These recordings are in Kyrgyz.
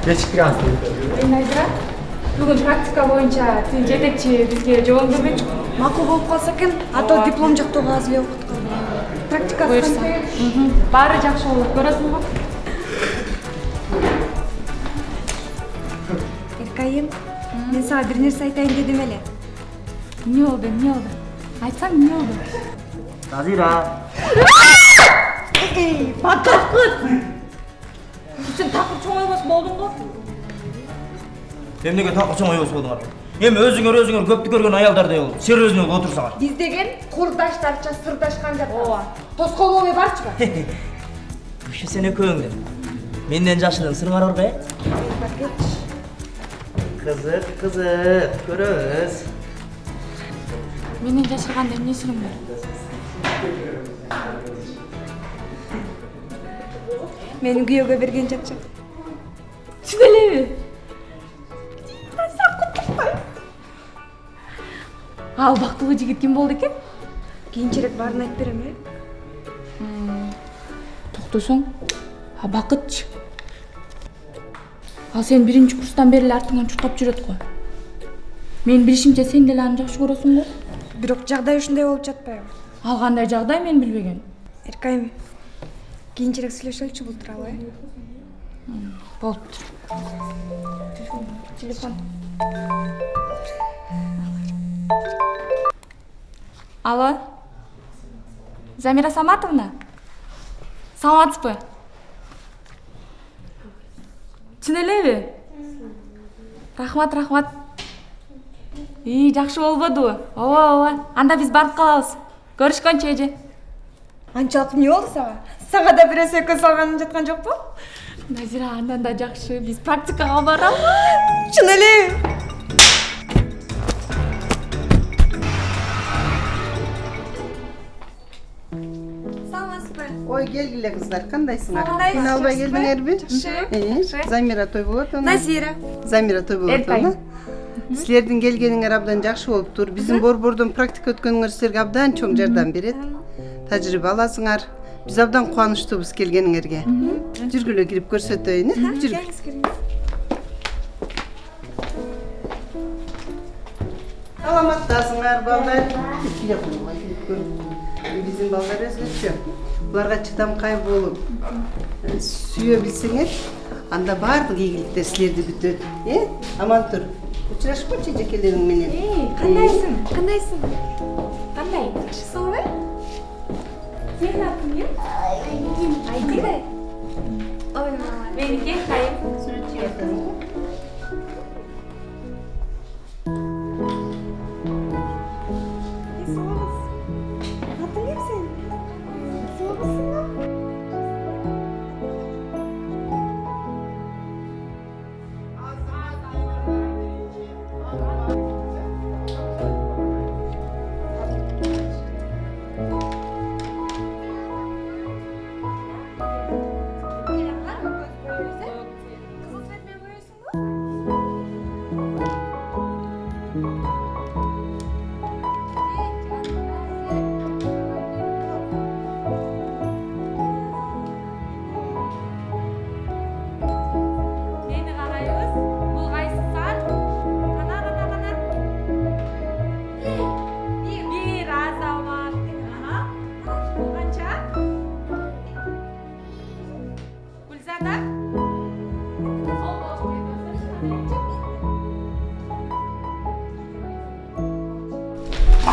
Kechikib qolasiz. Men Nazira, bugun praktika bo'yicha til yetakchi bizga javob bermoqchi. Ma'qul bo'lib qolsa ekan, hatto diplom jaqto'g'a hozirlab o'qitib qoldim. Praktikasi qanday? Bari yaxshi bo'lib ko'rasizmi? Erkayim, men sana bir narsa aytayın dedim hele. Ne oldu? Aytsam ne oldu? Nazira. Patlat kız! Sen takır çoğun olması boldun mu? Emnege takıçın oyos bolduңар. Эми өзүңөр көптү көргөн аялдардай болуп, серьезный болуп отурсаңар. Biz degen kurdaşlarça sırdaşkan жатабыз. Тоскоол болбой барчыбы? Ушу сен экөөңдү. Менден жашыдын сырыңар бар бе? Кызык, көрөбүз. Menden yaşırganda ne sürüm var? Meni kuyovga bergen жатчы. Şüpheli mi? Al baktığı jigit kim boldu eken? Kийинчерээк баарын айтып берем э. Токтосоң, бакытчы. Ал сен биринчи курстан бери артыңан чуркап жүрөт го. Мен билишимче сен деле аны жакшы көрөсүң го. Бирок жагдай ушундай болуп жатпайбы? Ал кандай жагдай мен билбеген. Эркайым, кийинчерээк сүйлөшөлүчү бул тууралуу э. Болуптур. Телефон. Алло. Замира Саматовна? Саламатсызбы? Чын элеби? Рахмат. Жакшы болбодубу? Ооба. Анда биз барып калабыз. Көрүшкөнчө эже. Анчалык эмне болду сага? Сага да бирөөсү экөө салганын жаткан жокпу? Назира, андан да жакшы. Биз практикага барабыз. Чын эле? Ой, келгиле кыздар, кандайсыңар? Кандайсыз? Мен албай келдиңерби? Жакшы. Замира той болот ана. Назира. Замира той болот ана. Силердин келгениңер абдан жакшы болуптур. Биздин борбордон практика өткөнүңөр силерге абдан чоң жардам берет. Тажрыйба аласыңар. Биз абдан кубанычтуубуз келгениңерге. Жүргүлө кирип көрсөтөйүн, э? Жүргүл. Саламаттасыңар, балдар. Биздин балдар өзгөчө. Буларга чыдамкай болуп, сүйө билсеңер, анда баардык ийгиликтер силерди күтөт, э? Аман тур. Учурашканчы жекелериң менен. Кандайсың? Кандай? Жакшысыңбы? Сенин атың эмне? Айдина. Ой, мама. Меники Кайым.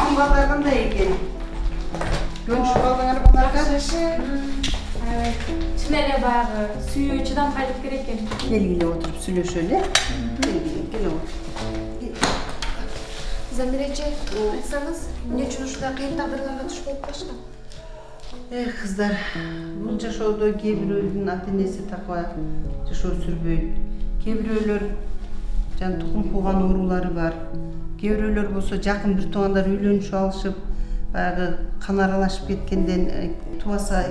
Bizim ballar kандай eкен? Görüşüp aldыңар балдарга? Чын эле баягы сүйүү чыдамкайлык керек экен. Келгиле отуруп сүйлөшөлү, э? Келгиле отуруп. Замира эже, айтсаңыз, эмне үчүн ушундай кыйын тагдырларга туш болуп калышкан? Кыздар, бул жашоодо кээ бирөөнүн ата-энеси таква жашоо сүрбөйт. Кээ бирөөлөр жан тукум кууган оорулары бар. Кээ бирөөлөр болсо жакын бир туугандар үйлөнүшүп алышып, баягы кан аралашып кеткенден тубаса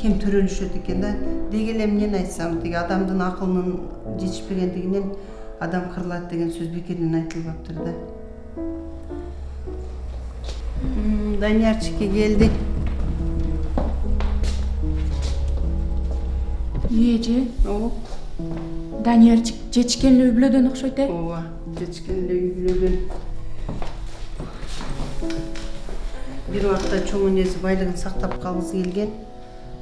кем төрөлүшөт экен да. Деги эле эмнени айтсам, тиги адамдын акылынын жетишпегендигинен адам кырылат деген сөз бекерден айтылбаптыр да. Даниярчики келди. Эже, Danier жетишкенли үй бүлөдөн окшойт э. Ооба, жетишкен эле үй бүлөдөн. Бир убакта чоң энеси байлыгын сактап калгысы келген.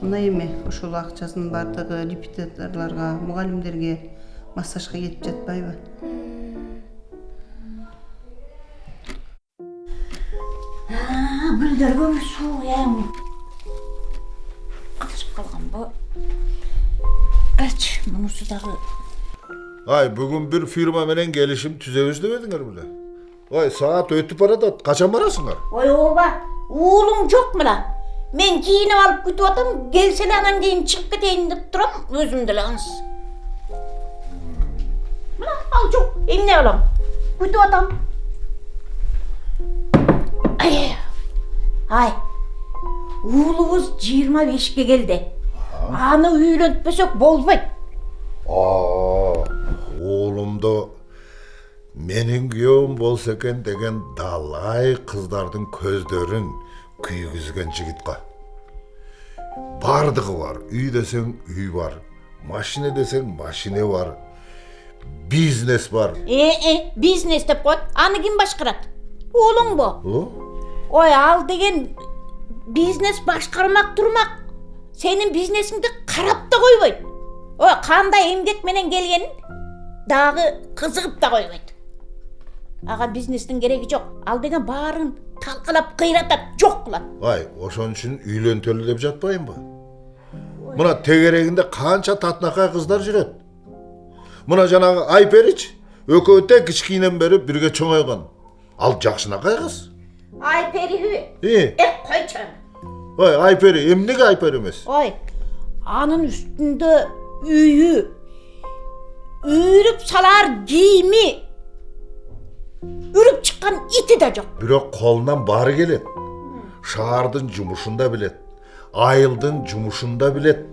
Мына эми ошол акчасын бардыгы репетиторлорго, мугалимдерге массажга кетип жатпайбы? Güldergüm su yağmur. Kızıp kalgan bu. Aç munusu dağı. Ay bugün bir firma menen gelişim tüzebüz demediңер bile. Ay saat ötüp barada kaçan barasыңар? Oy oba, oğlum çok mu la? Men kiyinip alıp kütüp atam, gelsene anan keyin çıkıp keteyim dep turam, özümde lans. Mına al çok, emne alam. Kütüp atam. Ay, oğlumuz 25'ke geldi. Anı üylentpesek bolbay. Oğlumda menin kүйөөм bolsa eken degen dalay kızdardın көздөрүн күйгүзген жигитка. Bardığı var, üy deseng üy var, maşine deseng maşine var, biznes var. Biznes dep koyt, anı kim başkarat? Oğlum bu. O? Oy al degen biznes başkarmak durmak. Senin biznesingde karap da koyboyt. Oy kanday emgek menen gelgenin dağı kızıgıp da koyboyt. Ağa biznestin gereki çok. Al degen baарын talkılap kıyratat çok kılat. Ay, oşon üçün üylentölü dep жатпайын ба? Mına tegereginde kança tatnakay kızlar jüret. Mına janagı Ayperiç, ököte kiçkinen beri birge çoңойгон. Al jakşınakay kız. Ayperi koy çana. Oy Ayperi, emnege Ayperi emes? Oy, anın üstünde üyü, üyürüp salar giyimi, ürüp çıkan iti de yok. Bирок kolundan bari gelet. Şaardın jumuşunda bilet. Ayıldın jumuşunda bilet.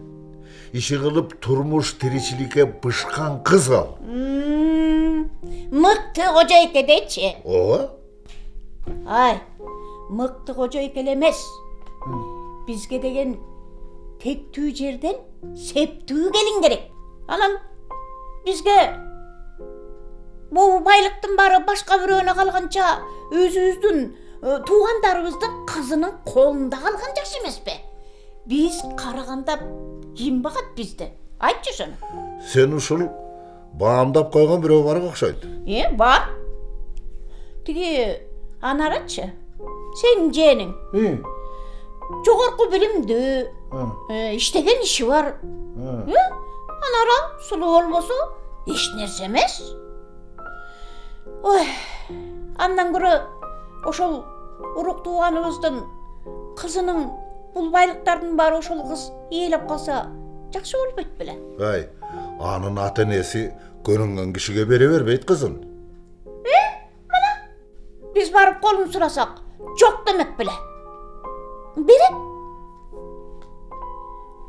İşi kılıp turmuş tiricilikке bışkan kız al. Mıktı hoca ekedeçi. Oğa? Ay, mıktı hoca ekelemez. Bizge degen tek tüy жерден septüğü gelin gerek. Anam, bizge bu baylıktın bari başka biröne kalgança özümüzdün, tuğandarımыздың kızının kolunda kalgan jakşı emes be. Biz karaganda kim bakat bizde? Aytçı şunu. Sen uşul bağımdap koygan birөө barga okşoyt. Бар. Tigi anaratçı. Senin jeğenin. Jogorku bilimdi. İştegen işi var. Anara sulu olmasa hiç nerse emes. Oy. Andan görü oşol uruk tuğanımыздың kızının bul baylıklarının bari oşol kız iyelep kalsa jakşı bolboyt bile. Ay, anın ata-enesi görüngen kişiге bere berbeyt kızın. Biz barıp kolun surasak çok demek bile. Biri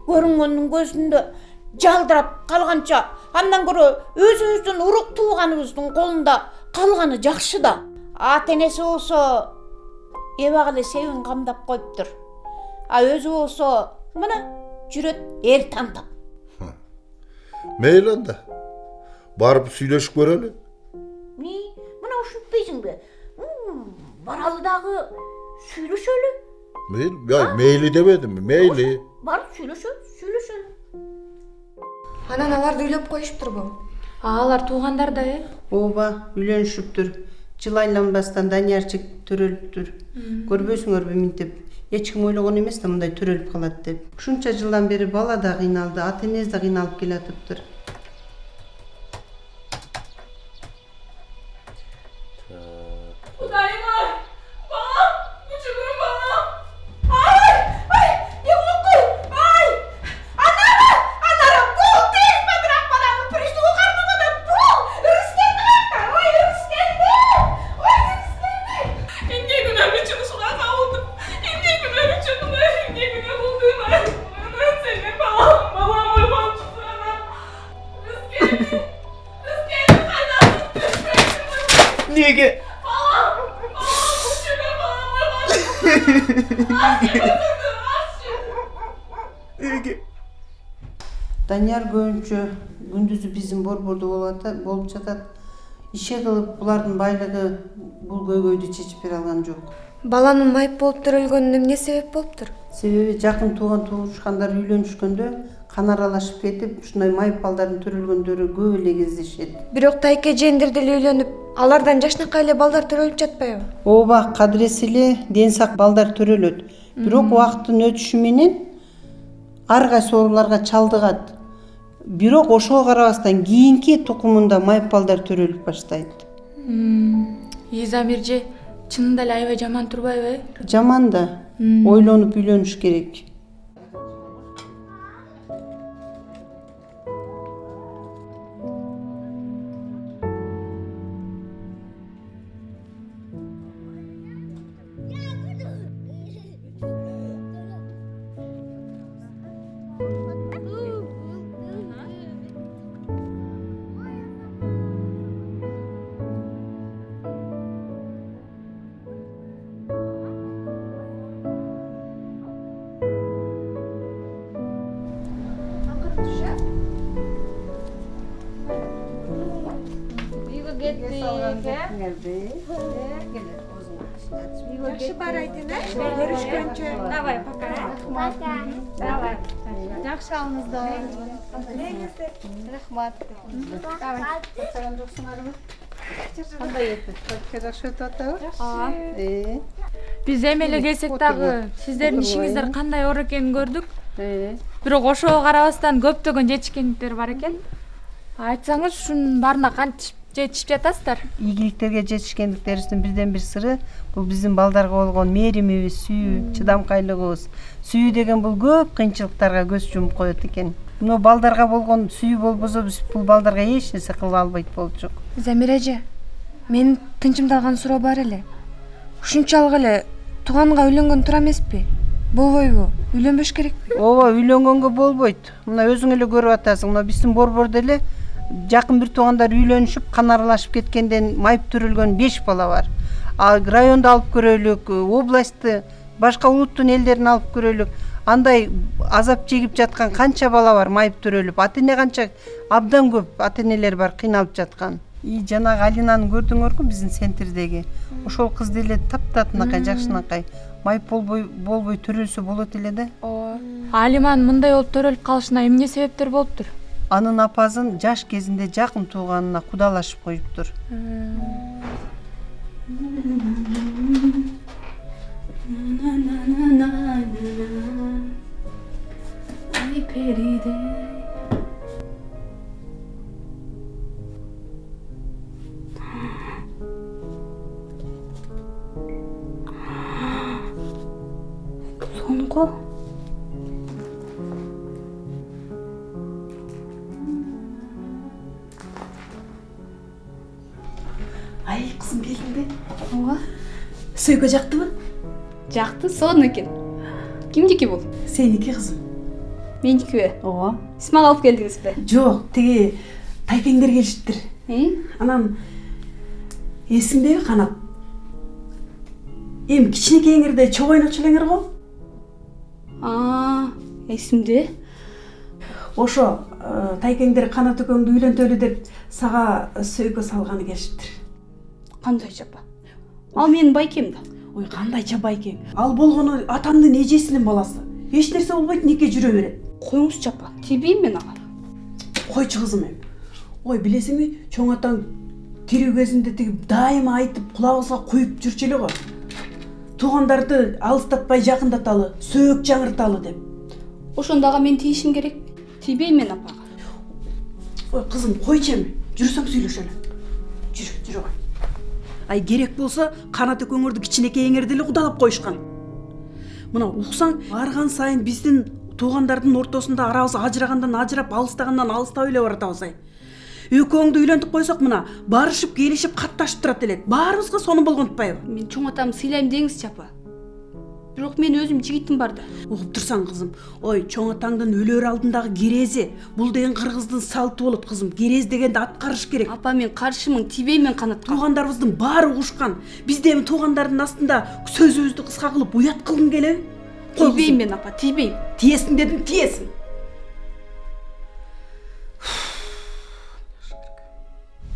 görüngenin gözünde jaldırap kalgança andan görü özümüzdün uruk tuğanımыздың kolunda kalganı jakşı da. Ata-enesi olsa ebagile sevin kamdap koyuptur. A özü olsa mına jüret er tandap. Meyli onda. Barıp süйлöşüp göreli. Mına uşutpayсың be. Baralıdağı süйлöşölü. Meyli, ya meyli demedim mi? Meyli. Barıp süйлöşölü. Анан аларды үйлөп коюштурбу? Алар туугандар да э. Ооба, үйлөнүшүптүр. Жыл айланбастан Даниярчык төрөлүптүр. Көрбөйсүңөрбү минтип? Эч ким ойлогон эмес да мындай төрөлүп калат деп. Ушунча жылдан бери бала да кыйналды, ата-энеси да кыйналып келатыптыр. Kudayım ay. Babam. Küçüğüm babam. Ay. Yavuk koy. Ay. Anara. Bul tez bırak bana. Pristu karnıma da bul. Rüskendi. Ay rüskendi. İnce günah için sular kavurdum. İnce günah için bunlar. İnce günah buldum. Ay. Ben seni babam. Babam babam tutana. Rüskendi. Niye ki? Данияр көбүнчө күндүзү биздин борбордо болуп жатат. Иши кылып булардын байлыгы бул көйгөйдү чечип бере алган жок. Баланын майып болуп төрөлгөнүнө эмне себеп болуптур? Себеби жакын туушкандар үйлөнүшкөндө кан аралашып кетип, ушундай майып балдардын төрөлгөндөрү көп эле кездешет. Бирок тайке жээндер деле үйлөнүп, алардан жашнакай эле балдар төрөлүп жатпайбы? Ооба, кадыресе эле ден сак балдар төрөлөт. Бирок убакыттын өтүшү менен ар кайсы ооруларга чалдыгат. Бирок ошого карабастан кийинки тукумунда майып балдар төрөлүп баштайт. Замирже, чынында эле аябай жаман турбайбы? Жаман да. Ойлонуп үйлөнүш керек. Жакшы бар айтын, көрүшкөнчө. Давай, пока. Давай. Жакшы алыңыздар. Рахмат. Давай. Кандай этип? Жакшы өтүп атабы? Биз эми эле келсек дагы сиздердин ишиңиздер кандай оор экенин көрдүк. Бирок ошого карабастан көптөгөн жетишкендиктер бар экен. Айтсаңыз ушунун баарына кантип жетишип жатасыздар? Ийгиликтерге жетишкендиктерибиздин бирден бир сыры бул биздин балдарга болгон мээримибиз, сүйүү, чыдамкайлыгыбыз. Сүйүү деген бул көп кыйынчылыктарга көз жумуп коет экен. Мына балдарга болгон сүйүү болбосо биз бул балдарга эч нерсе кыла албайт болчук. Замир эже, менин тынчымда калган суроо бар эле. Ушунчалык эле тууганга үйлөнгөн туура эмеспи? Болбойбу? Үйлөнбөш керекпи? Ооба, үйлөнгөнгө болбойт. Мына өзүң эле көрүп атасың. Мына биздин борбордо эле жакын бир туугандар үйлөнүшүп, кан аралашып кеткенден майып төрөлгөн 5 бала бар. Районду алып көрөлүк, областты, башка улуттун элдерин алып көрөлүк. Андай азап чегип жаткан канча бала бар майып төрөлүп. Ата-эне канча абдан көп ата-энелер бар кыйналып жаткан. Жанагы Алинаны көрдүңөрбү биздин центрдеги? Ошол кыз деле таптатынакай, жакшынакай. Майып болбой төрөлсө болот эле да. Алиманын мындай болуп төрөлүп калышына эмне себептер болуптур? Анын апазын жаш кезинде жакын тууганына кудалашып коюптур. Сонго Ай, кызым келдиңби? Ооба. Сөйгө жактыбы? Жакты, сонун экен. Кимдики бул? Сеники кызым. Меникиби? Ооба. Исмак алып келдиңизби? Жок, тиги тайкеңдер келиштир. Анан эсиңдеби Канат? Эми кичинекейиңерде чогуу ойночу элеңер го? Эсимде. Ошо тайкеңдер Канат экөөңдү үйлөнтөлү деп сага сөйгө салганы келиштир. Кандай жапа? Ал менин байкем да. Ой, кандайча байкең? Ал болгону атамдын эжесинин баласы. Эч нерсе болбойт, нике жүрө берет. Коюңуз жапа. Тийбейм мен ага. Койчу кызым эми. Ой, билесиңби, чоң атаң тирүү кезинде тиги дайыма айтып кулагыбызга куюп жүрчү эле го. Туугандарды алыстатпай жакындаталы, сөөк жаңырталы деп. Ошондо ага мен тийишим керек. Тийбейм мен апага. Ой, кызым, койчу эми. Жүрсөң сүйлөшөлү. Жүрө кой. Ай, керек болсо Канат экөөңөрдү кичинекейиңерди эле кудалап коюшкан. Мына уксаң, барган сайын биздин туугандардын ортосунда арабыз ажырагандан ажырап, алыстагандан алыстап эле баратабыз ай. Экөөңдү үйлөнтүп койсок мына барышып, келишип, катташып турат элек. Баарыбызга сонун болгонтпайбы? Мен чоң атамды сыйлайм деңизчи апа. Бирок мен өзүм жигитим бар да. Угуп турсаң кызым. Ой, чоң атаңдын өлөр алдындагы керези. Бул деген кыргыздын салты болот кызым. Керез дегенди аткарыш керек. Апа, мен каршымын, тийбейм мен Канатка. Туугандарыбыздын баары угушкан. Биз эми туугандардын астында сөзүбүздү кыска кылып уят кылгың келеби? Тийбейм мен апа, тийбейм. Тиесиң дедим, тиесиң.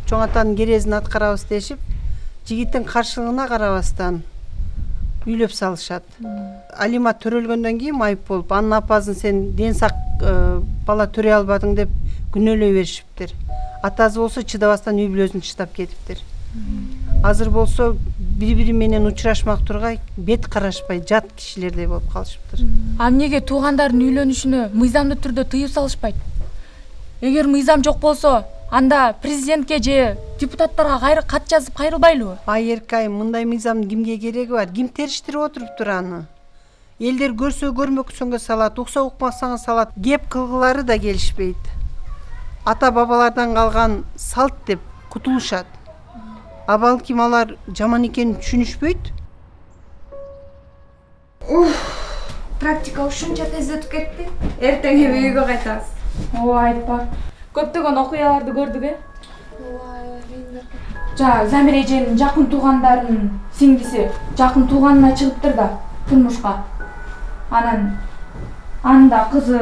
чоң атанын керезин аткарабыз дешип, жигиттин каршылыгына карабастан үйлөп салышат. Алимат төрөлгөндөн кийин майып болуп, анын апасын сен ден сак бала төрөй албадың деп күнөөлөй беришиптир. Атасы болсо чыдабастан үй бүлөсүн таштап кетиптир. Азыр болсо бири-бири менен учурашмак тургай, бет карашпай жат кишилердей болуп калышыптыр. А эмнеге туугандардын үйлөнүшүнө мыйзамдуу түрдө тыюу салышпайт? Эгер мыйзам жок болсо, анда президентке же депутаттарга кайры кат жазып кайрылбайлыбы? Ай эркай, мындай мыйзамдын кимге кереги бар? Ким териштирип отуруптур аны? Элдер көрсө көрмөксөнгө салат, укса укмасаңа салат. Кеп кылгылары да келишпейт. Ата бабалардан калган салт деп кутулушат. А балким алар жаман экенин түшүнүшпөйт. Практика ушунча тез өтүп кетти. Эртең эми үйгө кайтабыз. Ооба айтпа. Көптөгөн окуяларды көрдүк, э? Замир эженин жакын туугандарынын сиңдиси жакын тууганына чыгыптыр да турмушка. Анын да кызы.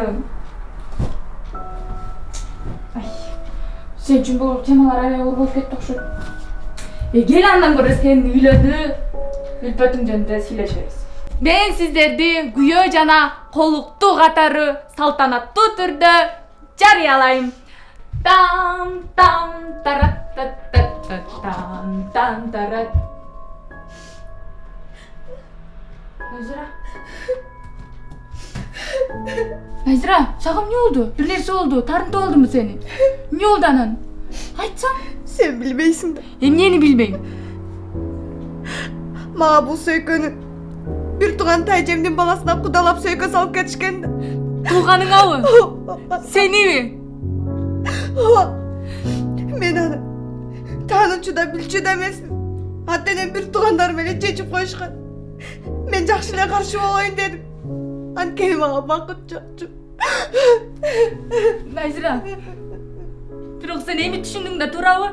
Сен үчүн бул темалар аябай оор болуп кетти окшойт. Кел андан көрө сен үйлөдү, үлпөтүң жөнүндө сүйлөшөбүз. Мен сиздерди күйөө жана колуктуу катары салтанаттуу түрдө жарыялайм. Там тарат там тарат. Найзира, сага эмне болду? Бир нерсе болду, тарынтып алдымы сени? Эмне болду анан? Айтсаң? Sen bilmeysin de. Эмнени билбейм? Mağa bu söykönü bir tuğan taycemdin balasına kudalap söykö salıp ketişken de. Тууганыңабы? Сениби? Men anı tanımçı da bilçi demesin. Hatta bir tuğanlar beni çeçip koyuşkan. Men жақшылар karşı olayım dedim. Ankenim mağa bakıp çokçu. Найзира, бирок сен эми түшүндүң да туурабы?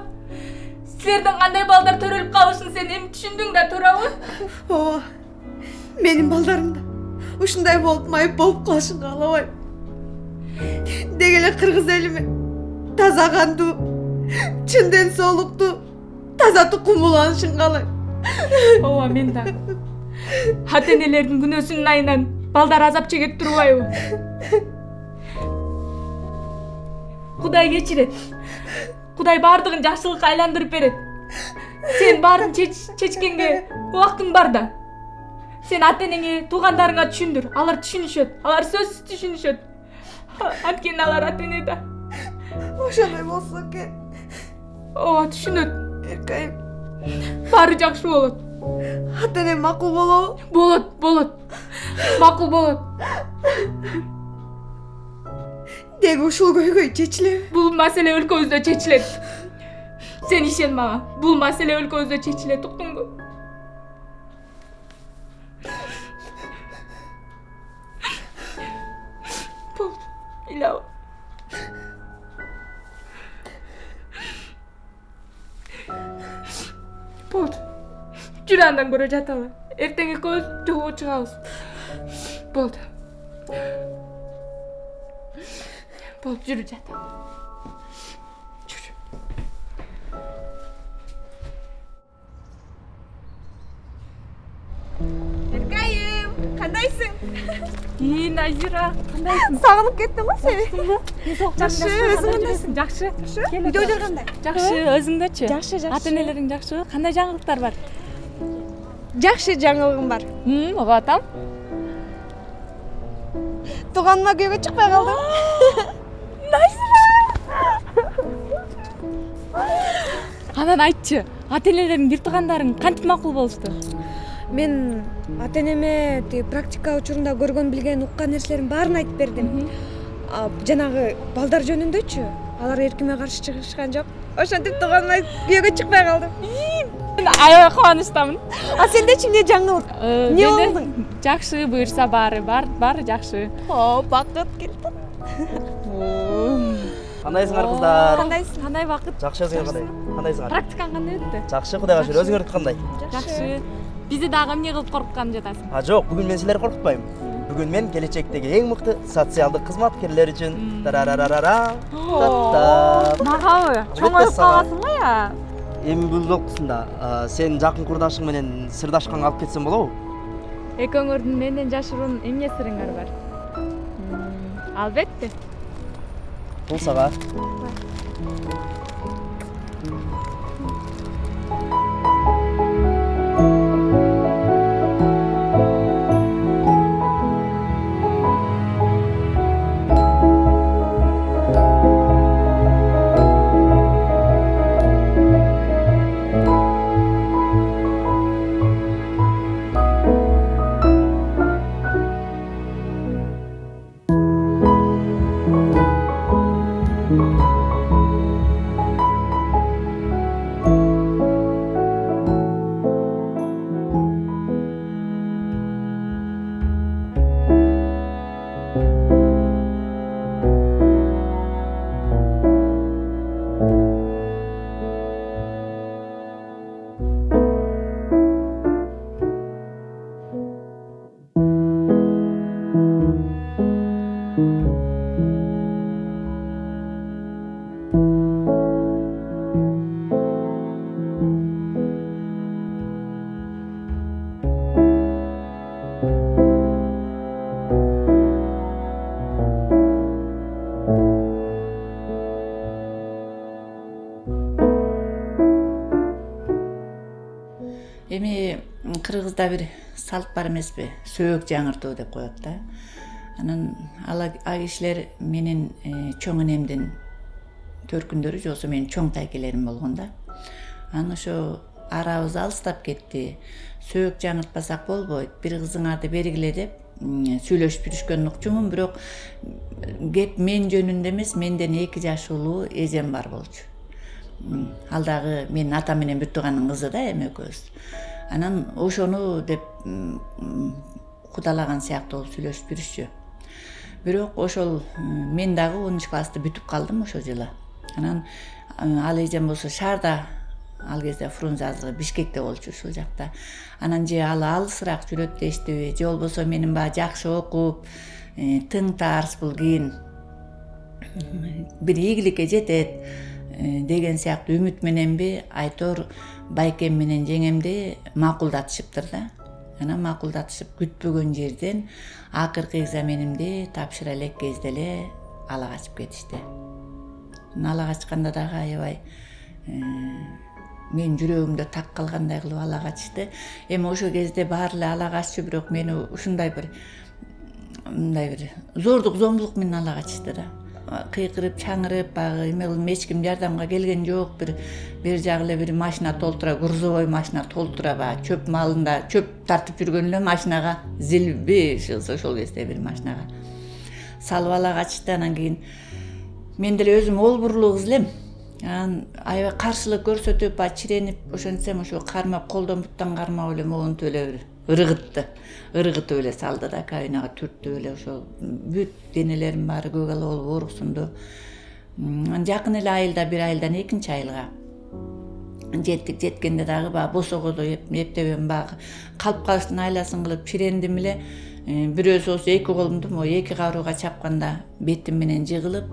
Силердин кандай балдар төрөлүп калышын сен эми түшүндүң да туурабы? Ооба. Менин балдарым да ушундай болуп майып болуп калышын каалабайм. Деги эле кыргыз элиме таза кандуу, чын ден соолуктуу, таза тукум уланышын каалайм. Ооба, мен да. Ата энелердин күнөөсүнүн айынан балдар азап чегет турбайбы? Кудай кечирет. Кудай баардыгын жакшылыкка айландырып берет. Сен баарын чечкенге убактың бар да. Сен ата энеңе, туугандарыңа түшүндүр. Алар түшүнүшөт. Алар сөзсүз түшүнүшөт. Анткени алар ата эне да. Ошондой болсо экен. Ооба, түшүнөт. Эркайым, Баары жакшы болот. ата энем макул болобу? Болот. Макул болот. Деги ушул көйгөй чечилеби? Бул маселе өлкөбүздө чечилет. Сен ишен мага. Бул маселе өлкөбүздө чечилет, уктуңбу? Болду. Илаба. Болду. Жүрө андан көрө жаталы. Эртең экөөбүз жолго чыгабыз. Болду. Болуп жүрүп жатам. Жүрү. Эркайым, кандайсың? Найзира, кандайсың? Сагынып кеттим го сени. Жакшы, өзүң кандайсың? Жакшы. Үйдөйлөр кандай? Жакшы, өзүңдөчү? Жакшы. Ата энелериң жакшыбы? Кандай жаңылыктар бар? Жакшы жаңылыгым бар. Ого атам. Туганына күйөөгө чыкпай калдым. Анан айтчы, ата энелериң, бир туугандарың кантип макул болушту? Мен ата энеме практика учурунда көргөн билген уккан нерселердин баарын айтып бердим. Жанагы балдар жөнүндөчү, алар эркиме каршы чыгышкан жок. Ошентип тууганыма күйөөгө чыкпай калдым. Мен аябай кубанычтамын. А сендечи эмне жаңылык? Эмне болдуң? Жакшы, буюрса баары жакшы. О, бакыт келди. Кандайсыңар кыздар? Кандайсың? Кандай бакыт? Жакшы, өзүңөр кандай? Кандайсыңар? Практикаң кандай өттү? Жакшы, Кудайга шүгүр. Өзүңөрдүкү кандай? Жакшы. Бизди дагы эмне кылып коркуткан жатасың? Жок, бүгүн мен силерди коркутпайм. Бүгүн мен келечектеги эң мыкты социалдык кызматкерлер үчүн тарарарарара таттап. Магабы? Чоңоюп каласың го я? Эми бул жокусунда сен жакын курдашың менен сырдашканга алып кетсем болобу? Экөөңөрдүн менден жашыруун эмне сырыңар бар? Албетте. Бул сага. Эми кыргызда бир салт бар эмеспи? Сөөк жаңыртуу деп коет да. Анан ал кишилер менин чоң энемдин төркүндөрү же болбосо менин чоң тайкелерим болгон да. Анан ошо арабыз алыстап кетти. Сөөк жаңыртпасак болбойт. Бир кызыңарды бергиле деп сүйлөшүп жүрүшкөнүн укчумун, бирок кеп мен жөнүндө эмес, менден 2 жаш улуу эжем бар болчу. Ал дагы менин атам менен бир тууганын кызы да, эми экөөбүз. Анан ошону деп кудалаган сыяктуу болуп сүйлөшүп жүрүшчү. Бирок ошол мен дагы 10 классты бүтүп калдым ошол жылы. Анан ал эжем болсо шаарда, ал кезде Фрунзе азыркы Бишкекте болчу, ушул жакта. Анан же ал алысыраак жүрөт дештиби, же болбосо менин баягы жакшы окуп, тың таарс бул кийин бир ийгиликке жетет деген сыяктуу үмүт мененби, айтор байкем менен жеңемди макулдатышыптыр да. Анан макулдатышып күтпөгөн жерден акыркы экзаменимди тапшыра элек кезде эле ала качып кетишти. Ала качканда дагы аябай мен жүрөгүмдө так калгандай кылып ала качышты. Эми ошол кезде баары эле ала каччу, бирок мени ушундай бир зордук, зомбулук менен ала качышты да. Кыйкырып, чаңырып, баягы эме кылып эч ким жардамга келген жок. Бир жагы эле бир машина толтура, грузовой машина толтура, баягы чөп малында чөп тартып жүргөн эле машинага, зилби ошол кезде бир машинага салып ала качышты. Анан кийин мен деле өзүм олбурлуу кыз элем. Анан аябай каршылык көрсөтүп, чиренип, ошентсем ошо кармап, колдон буттан кармап эле могунтуп эле ыргытып эле салды да, кабинага түртүп эле, ошо бүт денелерим баары көк ала болуп ооруксунду. Жакын эле айылда, бир айылдан экинчи айылга жеттик. Жеткенде дагы баягы босогодо эптебем, баягы калп калыштын айласын кылып чирендим эле. Бирөөсү болсо 2 колумду моу 2 карууга чапканда бетим менен жыгылып,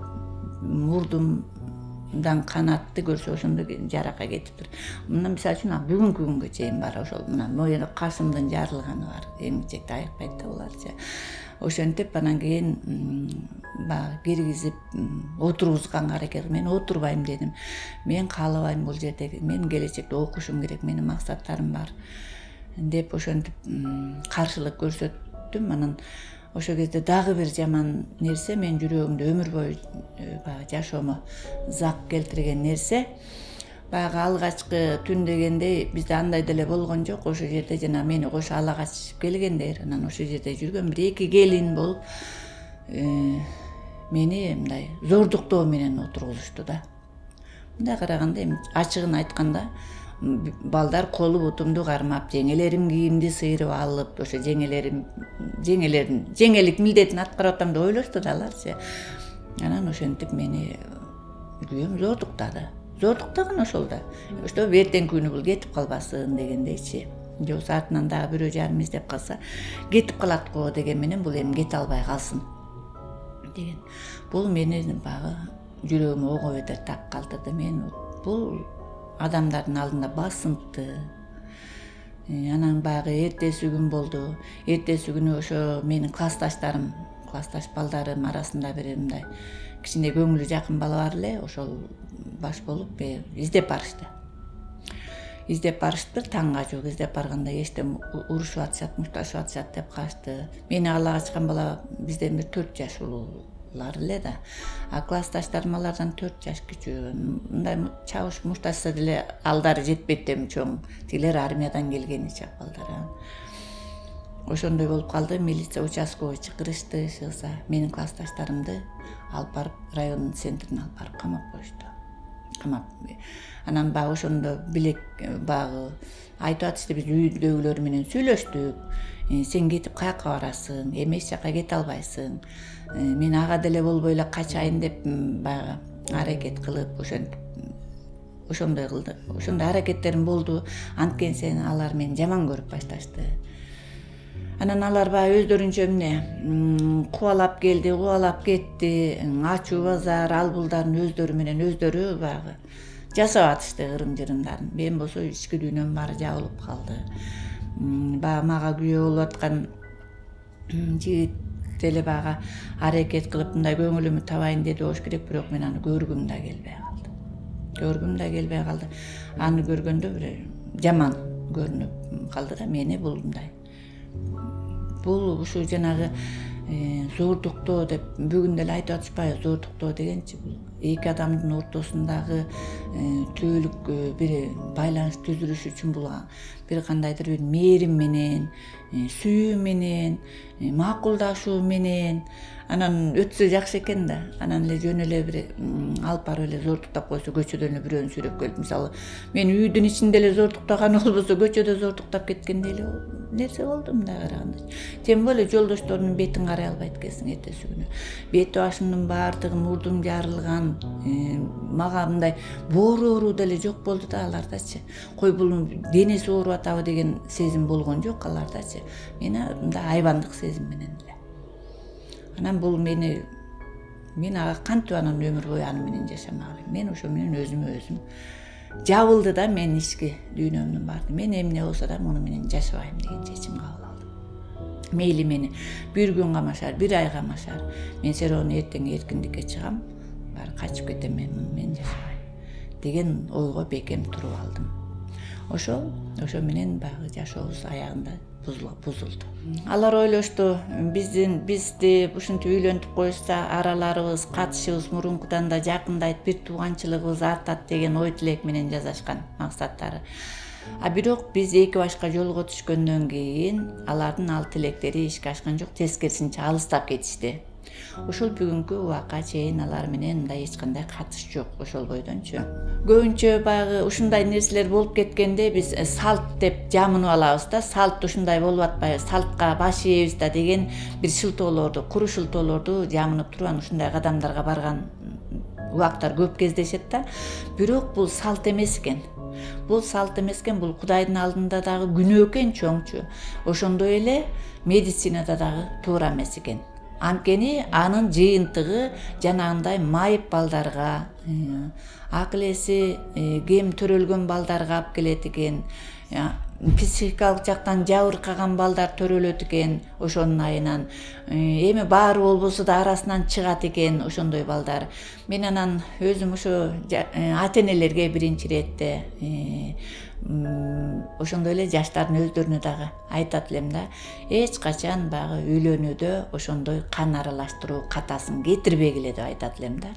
мурдумдан канатты көрсө ошондо жарака кетиптир. Мына мисалы үчүн бүгүнкү күнгө чейин бар ошол мына моюн кашымдын жарылганы бар. Эң чекте айыкпайт да буларчы. Ошентип анан кийин баягы киргизип отургузганга аракет. Мен отурбайм дедим. Мен каалабайм бул жерде. Мен келечекте окушум керек. Менин максаттарым бар деп ошентип каршылык көрсөттүм. Анан ошол кезде дагы бир жаман нерсе, мен жүрөгүмдө өмүр бою баягы жашоомо зак келтирген нерсе, баягы алгачкы түн дегенде бизде андай деле болгон жок. Ошол жерде жана мени кошо ала качып келгендер, анан ошол жерде жүргөн бир 2 келин болуп мени мындай зордуктоо менен отургузушту да. Мындай караганда эми ачыгын айтканда балдар колу бутумду кармап, жеңелерим кийимди сыйрып алып, ошо жеңелик милдетин аткарып атам деп ойлошту да аларчы. Анан ошентип мени күйөөм зордуктады. Зордуктаган ошол да. Что эртең күнү бул кетип калбасын дегендейчи. же болбосо артынан дагы бирөө жарым издеп калса кетип калат го деген менен бул эми кете албай калсын деген. Бул мени багы жүрөгүмө ого бетер так калтырды. Мен бул адамдардын алдында басынтты. Анан багы эртеси күн болду. Эртеси күнү ошо менин классташ балдарым арасында бир мындай кичине көңүлү жакын бала бар эле, ошол баш болуп издеп барышты. Издеп барышты, таңга жок издеп барганда эчтем урушуп атышат, мушташып атышат деп качты. Мени ала качкан бала бизден бир 4 жаш улуулар эле да. А классташтарым алардан 4 жаш кичүү. Мындай чабыш мушташса деле алдары жетпейт дем чоң. Тилер армиядан келгени чак балдар. Ошондой болуп калды. Милиция участковый чакырышты, чыкса менин классташтарымды алып барып райондун центрине алып барып камап коюшту. Анан багы ошондо билек багы айтып атышты, биз үйдөгүлөр менен сүйлөштүк. Сен кетип каяка барасың? Эмес жака кете албайсың. Мен ага деле болбой эле качайын деп багы аракет кылып ошондой кылды. Ошондой аракеттерим болду. Анткени алар мени жаман көрүп башташты. Анан алар баягы өздөрүнчө эмне кубалап келди, кубалап кетти. Ачуу базар, албулдарын өздөрү менен өздөрү баягы жасап атышты ырым-жырымдарын. Мен болсо ички дүйнөм баары жабылып калды. Баягы мага күйөө болуп аткан жигит деле баягы аракет кылып мындай көңүлүмү табайын деди болуш керек, бирок мен аны көргүм да келбей калды. Аны көргөндө бир жаман көрүнүп калды да мени бул мындай. Бул ушу жанагы зордуктоо деп бүгүн деле айтып атышпайбы, зордуктоо дегенчи бул эки адамдын ортосундагы түбөлүк бир байланыш түзүлүш үчүн бул бир кандайдыр бир мээрим менен, сүйүү менен, макулдашуу менен анан өтсө жакшы экен да. Анан эле жөн эле бир алып барып эле зордуктап койсо, көчөдөн бирөөнү сүрөп келип, мисалы мен үйдүн ичинде эле зордуктаган болбосо көчөдө зордуктап кеткенде эле нерсе болду мындай караганда. Тем более жолдошторунун бетин карай албайт экенсиң эртеси күнү. Бети башымдын баардыгы мурдум жарылган, мага мындай бооруу деле жок болду да алардачы. Кой бул денеси ооруп атабы деген сезим болгон жок алардачы. Мени мындай айбандык сезим менен эле. Анан бул мен ага кантип анан өмүр бою аны менен жашамак элем. Мен ошо менен өзүм жабылды да мен ички дүйнөмдүн баардыгы. Мен эмне болсо да муну менен жашабайм деген чечим кабыл алдым. Мейли мени бир күн камашар, бир ай камашар. Мен сероону эртең эркиндикке чыгам, баары качып кетем, мен муну менен жашабайм деген ойго бекем туруп алдым. Ошо менен багы жашообуз аягында бузулду. Алар ойлошту, бизди ушинтип үйлөнтүп коюшса араларыбыз, катышыбыз мурункудан да жакындайт, бир тууганчылыгыбыз артат деген ой тилек менен жазышкан максаттары. А бирок биз эки башка жолго түшкөндөн кийин алардын ал тилектери ишке ашкан жок, тескерисинче алыстап кетишти. Ошол бүгүнкү убакка чейин алар менен мындай эч кандай катыш жок ошол бойдончу. Көбүнчө баягы ушундай нерселер болуп кеткенде биз салт деп жамынып алабыз да, салт ушундай болуп атпайбы, салтка баш ийебиз да деген бир шылтоолорду, куру шылтоолорду жамынып туруп анан ушундай кадамдарга барган убактар көп кездешет да. Бирок бул салт эмес экен. Бул салт эмес экен, бул Кудайдын алдында дагы күнөө экен чоңчу. Ошондой эле медицинада дагы туура эмес экен. Анткени анын жыйынтыгы жанагындай майып балдарга, акыл эси кем төрөлгөн балдарга алып келет экен. Психикалык жактан жабыркаган балдар төрөлөт экен ошонун айынан. Эми баары болбосо да арасынан чыгат экен ошондой балдар. Мен анан өзүм ошо ата-энелерге биринчи иретте ошондой эле жаштардын өздөрүнө дагы айтат элем да, эч качан багы үйлөнүүдө ошондой кан аралаштыруу катасын кетирбегиле деп айтат элем да.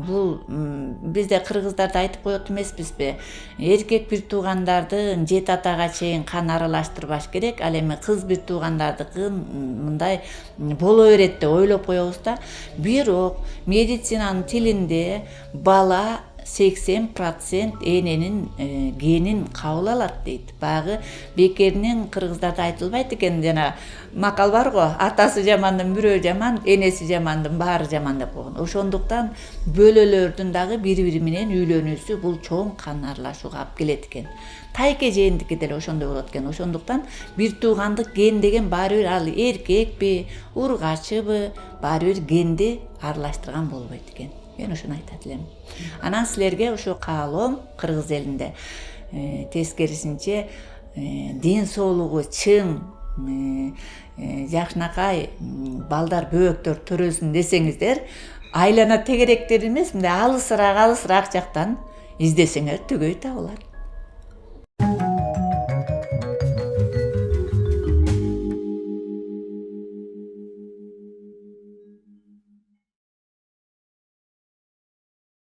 Бул бизде кыргыздарда айтып коет эмеспизби? Эркек бир туугандарды 7 атага чейин кан аралаштырбаш керек, ал эми кыз бир туугандардыкы мындай боло берет деп ойлоп коебуз да. Бирок медицинанын тилинде бала 80% эненин генин кабыл алат дейт. Багы бекеринин кыргыздарда айтылбайт экен, жана макал бар го, атасы жамандын бирөө жаман, энеси жамандын баары жаман деп койгон. Ошондуктан бөлөлөрдүн дагы бири-бири менен үйлөнүүсү бул чоң кан аралашууга алып келет экен. Тайке жээники деле ошондой болот экен. Ошондуктан бир туугандык ген деген баары бир ал эркекпи, ургачыбы, баары бир генди аралаштырган болбойт экен. Мен ошону айтат элем. Анан силерге ошо каалоом кыргыз элинде тескерисинче ден соолугу чың, жакшынакай балдар, бөөктөр төрөсүн десеңиздер, айлана тегеректер эмес, мындай алысыраак жактан издесеңер түгөй табылат.